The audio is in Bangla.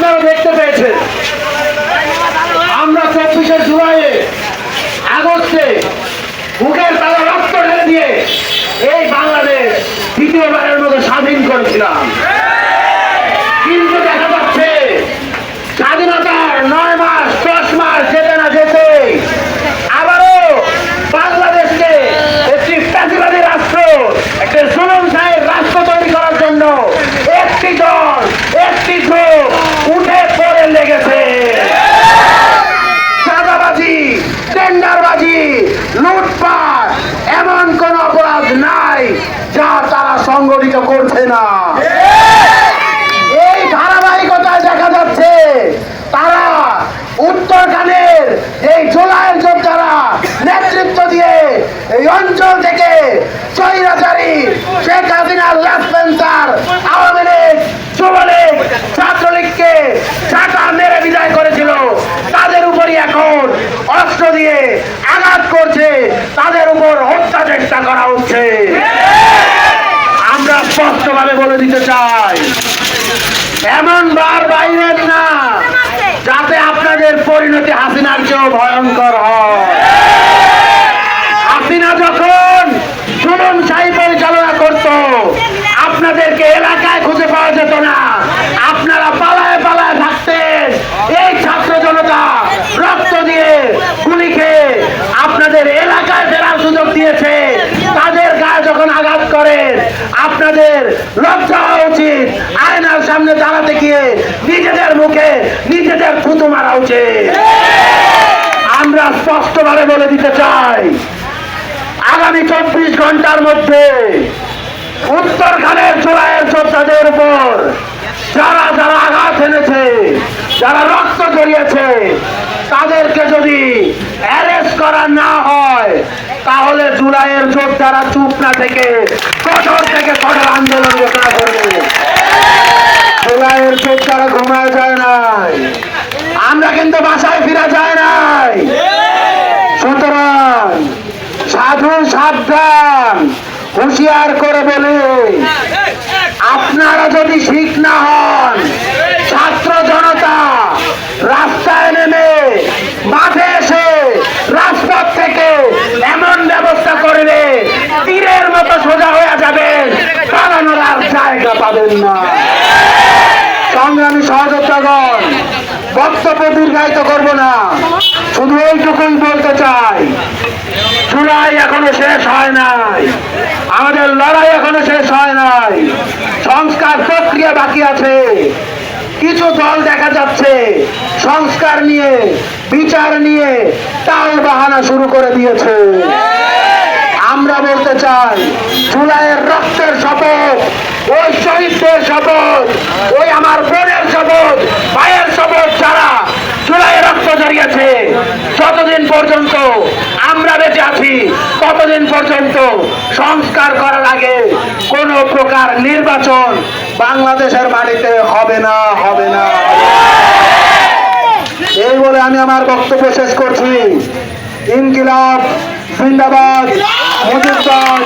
আপনারা দেখতে পেয়েছেন আমরা 24শে জুলাই আগস্টে বুকের তালা রক্ত ঢেলে দিয়ে এই বাংলাদেশ দ্বিতীয়বারের মতো স্বাধীন করেছিলাম। কিন্তু দেখা যাচ্ছে স্বাধীনতার 9 মাস 10 মাস যেতে না যেতে আবারও বাংলাদেশকে একটি ফ্যাসিবাদী রাষ্ট্র, একটি জুলুমশাহী রাষ্ট্র তৈরি করার জন্য একটি দল, একটি গ্রুপ উঠে পড়ে লেগেছে। চাঁদাবাজি, টেন্ডারবাজি, লুটপাট এমন কোন অপরাধ নাই যা তারা সংগঠিত করছে না। এই ধারাবাহিকতায় দেখা যাচ্ছে তারা উত্তরখানের এই জুলাইয়ের যোদ্ধারা নেতৃত্ব দিয়ে এই অঞ্চল থেকে স্বৈরাচারী শেখ হাসিনার লেসপেন্সার আওয়ামী লীগ, যুবলীগ, ছাত্রলীগকে ছাঁটা মেরে বিদায় করেছিল, তাদের উপরই এখন অস্ত্র দিয়ে আঘাত করছে, তাদের উপর হত্যা চেষ্টা করা হচ্ছে। আমরা স্পষ্টভাবে বলে দিতে চাই, এমন বার বাইরের না যাতে আপনাদের পরিণতি হাসিনার চেয়েও ভয়ঙ্কর হয়। হাসিনা যখন জুলুমশাহী পরিচালনা করত, আপনাদেরকে এলাকায় খুঁজে পাওয়া যেত না, আপনারা পালায় পালায় থাকতেন। এই ছাত্র জনতা রক্ত দিয়ে গুলি খেয়ে আপনাদের এলাকায় ফেরার সুযোগ দিয়েছে। তাদের গায়ে যখন আঘাত করেন আপনাদের লজ্জা হওয়া উচিত, আয়নার সামনে দাঁড়াতে গিয়ে নিজেদের মুখে নিজেদের থুতু মারা উচিত। আমরা স্পষ্টভাবে বলে দিতে চাই, আগামী 24 ঘন্টার মধ্যে উত্তরখানের জুলাইয়ের যোদ্ধাদের উপর যারা যারা আঘাত এনেছে, যারা রক্ত জড়িয়েছে, তাদেরকে যদি অ্যারেস্ট করা না হয় তাহলে জুলাইয়ের যোদ্ধারা চুপ না থেকে কঠোর থেকে কঠোর আন্দোলন ঘোষণা করবে। জুলাইয়ের যোদ্ধারা ঘুমায় যায় নাই, আমরা কিন্তু বাসায় ফিরে যায় নাই। সুতরাং সাধু সাবধান, হুঁশিয়ার করে বলে, আপনারা যদি ঠিক না হন, ছাত্র জনতা রাস্তায় নেমে মাঠে এসে রাজপথ থেকে এমন ব্যবস্থা করবে তীরের মতো সোজা হয়ে যাবেন, পালানোর আর জায়গা পাবেন না। সংগ্রামী সহযোদ্ধাগণ, বক্তব্য দীর্ঘায়িত করব না, শুধু এইটুকুই বলতে চাই, জুলাই এখনো শেষ হয় নাই, আমাদের লড়াই এখনো শেষ হয় নাই, সংস্কার প্রক্রিয়া বাকি আছে। কিছু দল দেখা যাচ্ছে সংস্কার নিয়ে, বিচার নিয়ে টাল বাহানা শুরু করে দিয়েছে। আমরা বলতে চাই, জুলাইয়ের রক্তের শপথ, ওই শহীদদের শপথ, ওই আমার বোনের শপথ, ভাইয়ের শপথ, যারা জুলাইয়ে রক্ত জড়িয়েছে, যতদিন পর্যন্ত আমরা বেঁচে আছি ততদিন পর্যন্ত সংস্কার করার আগে কোন প্রকার নির্বাচন বাংলাদেশের মাটিতে হবে না, হবে না। এই বলে আমি আমার বক্তব্য শেষ করছি। ইনকিলাব জিন্দাবাদ, মুজিববাদ।